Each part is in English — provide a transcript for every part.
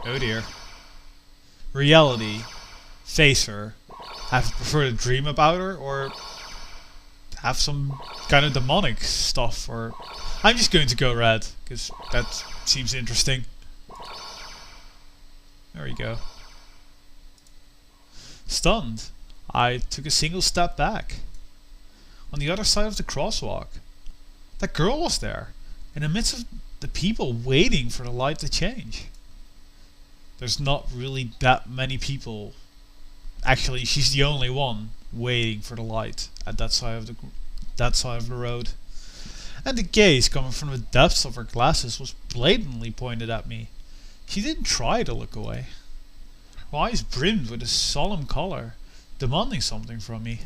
Oh dear. Reality. Face her. Have to prefer to dream about her, or have some kind of demonic stuff, or... I'm just going to go red, because that seems interesting. There we go. Stunned, I took a single step back. On the other side of the crosswalk, that girl was there, in the midst of the people waiting for the light to change. There's not really that many people. Actually, she's the only one waiting for the light at that side of the road. And the gaze coming from the depths of her glasses was blatantly pointed at me. She didn't try to look away. Her eyes brimmed with a solemn color, demanding something from me.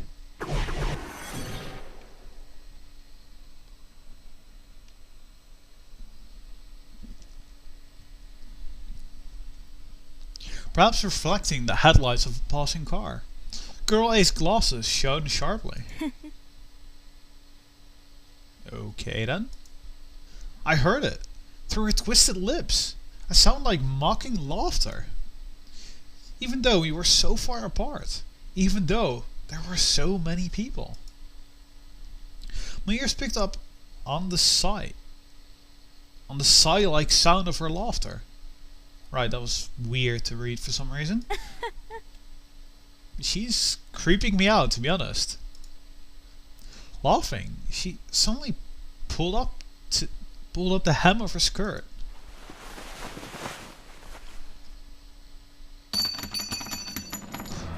Perhaps reflecting the headlights of a passing car. Girl A's glasses shone sharply. Okay then. I heard it. Through her twisted lips. A sound like mocking laughter. Even though we were so far apart. Even though there were so many people. My ears picked up on the sigh. On the sigh-like sound of her laughter. Right, that was weird to read for some reason. She's creeping me out, to be honest. Laughing, she suddenly pulled up the hem of her skirt.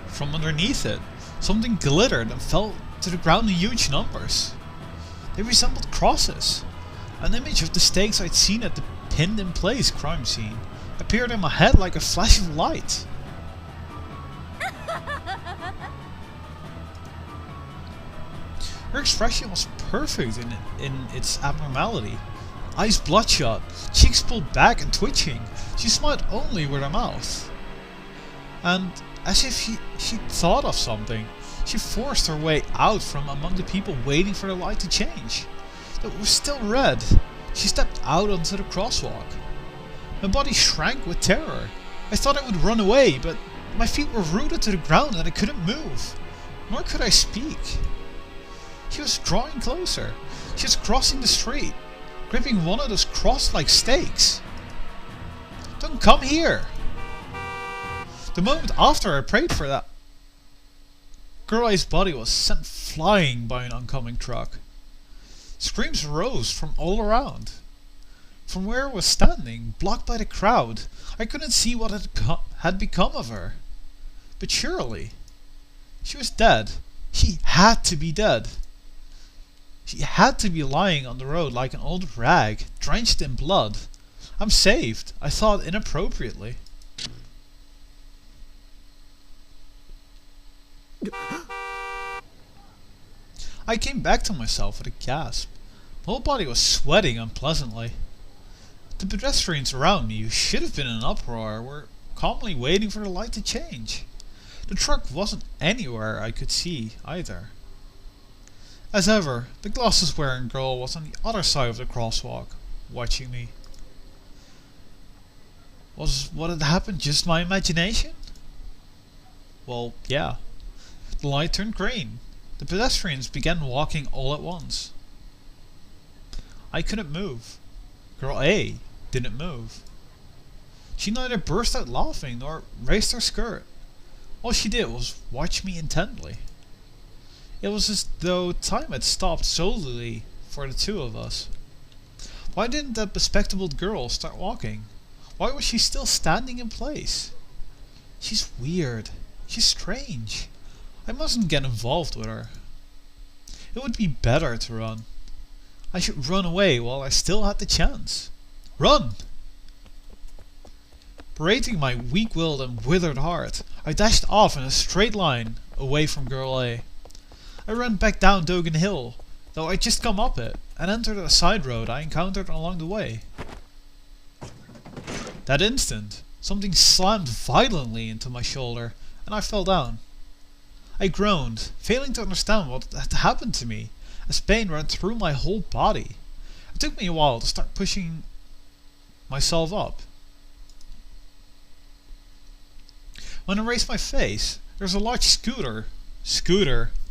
From underneath it, something glittered and fell to the ground in huge numbers. They resembled crosses. An image of the stakes I'd seen at the pinned-in-place crime scene appeared in my head like a flash of light. Her expression was perfect in its abnormality. Eyes bloodshot, cheeks pulled back and twitching. She smiled only with her mouth. And as if she thought of something, she forced her way out from among the people waiting for the light to change. It was still red. She stepped out onto the crosswalk. My body shrank with terror. I thought I would run away, but my feet were rooted to the ground and I couldn't move. Nor could I speak. She was drawing closer. She was crossing the street, gripping one of those cross-like stakes. Don't come here! The moment after I prayed for that, Girl A's body was sent flying by an oncoming truck. Screams rose from all around. From where I was standing, blocked by the crowd, I couldn't see what had become of her. But surely, she was dead. She had to be dead. She had to be lying on the road like an old rag, drenched in blood. I'm saved, I thought inappropriately. I came back to myself with a gasp. My whole body was sweating unpleasantly. The pedestrians around me, who should have been in an uproar, were calmly waiting for the light to change. The truck wasn't anywhere I could see either. As ever, the glasses-wearing girl was on the other side of the crosswalk, watching me. Was what had happened just my imagination? Well, yeah. The light turned green. The pedestrians began walking all at once. I couldn't move. Girl A didn't move. She neither burst out laughing nor raised her skirt. All she did was watch me intently. It was as though time had stopped solely for the two of us. Why didn't that bespectacled girl start walking? Why was she still standing in place? She's weird. She's strange. I mustn't get involved with her. It would be better to run. I should run away while I still had the chance. Run! Berating my weak-willed and withered heart, I dashed off in a straight line away from Girl A. I ran back down Dogan Hill, though I'd just come up it, and entered a side road I encountered along the way. That instant, something slammed violently into my shoulder, and I fell down. I groaned, failing to understand what had happened to me, as pain ran through my whole body. It took me a while to start pushing myself up. When I raised my face, there was a large scooter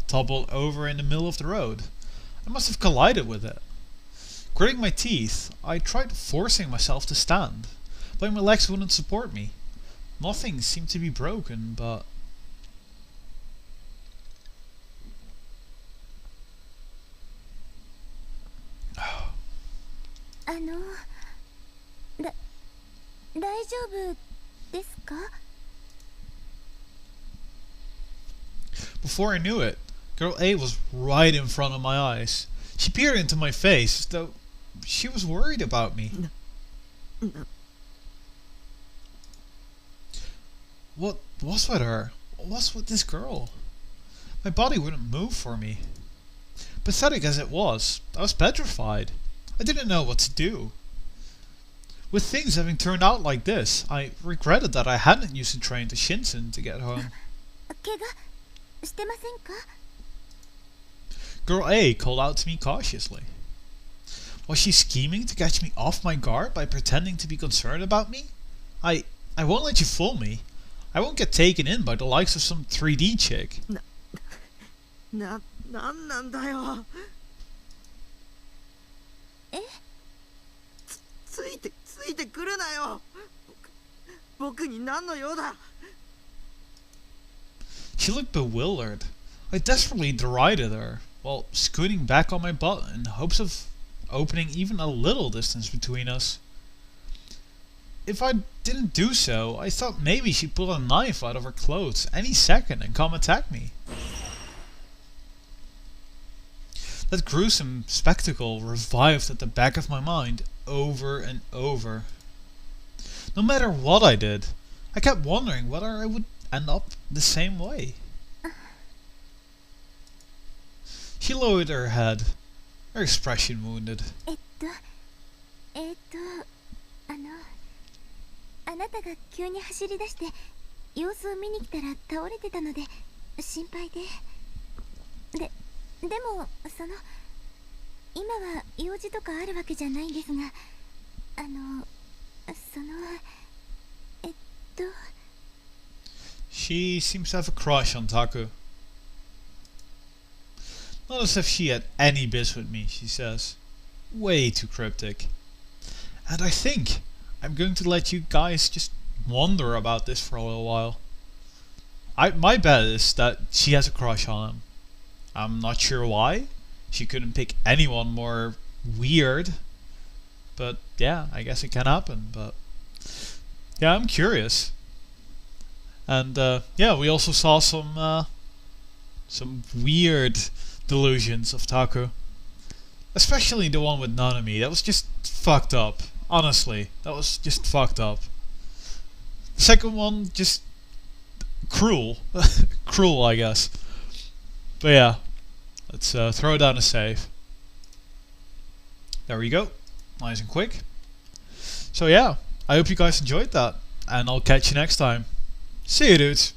toppled over in the middle of the road. I must have collided with it. Gritting my teeth, I tried forcing myself to stand, but my legs wouldn't support me. Nothing seemed to be broken, but... Before I knew it, Girl A was right in front of my eyes. She peered into my face as though she was worried about me. What was with her? What was with this girl? My body wouldn't move for me. Pathetic as it was, I was petrified. I didn't know what to do. With things having turned out like this, I regretted that I hadn't used the train to Shinsen to get home. Girl A called out to me cautiously. Was she scheming to catch me off my guard by pretending to be concerned about me? I won't let you fool me. I won't get taken in by the likes of some 3D chick. She looked bewildered. I desperately derided her, while scooting back on my butt in hopes of opening even a little distance between us. If I didn't do so, I thought maybe she'd pull a knife out of her clothes any second and come attack me. That gruesome spectacle revived at the back of my mind over and over. No matter what I did, I kept wondering whether I would end up the same way. She lowered her head, her expression wounded. あなたが急に走り出して様子を見に来たら倒れてたので心配で。でも今は用事とかあるわけじゃないんですが、She seems to have a crush on Taku. Not as if she had any biz with me, she says. Way too cryptic. And I think I'm going to let you guys just wonder about this for a little while. My bet is that she has a crush on him. I'm not sure why. She couldn't pick anyone more weird. But yeah, I guess it can happen. But yeah, I'm curious. And yeah, we also saw some weird delusions of Taku. Especially the one with Nanami. That was just fucked up. Honestly, that was just fucked up. The second one, just cruel. Cruel, I guess. But yeah, let's throw down a save. There we go. Nice and quick. So yeah, I hope you guys enjoyed that. And I'll catch you next time. See you, dudes.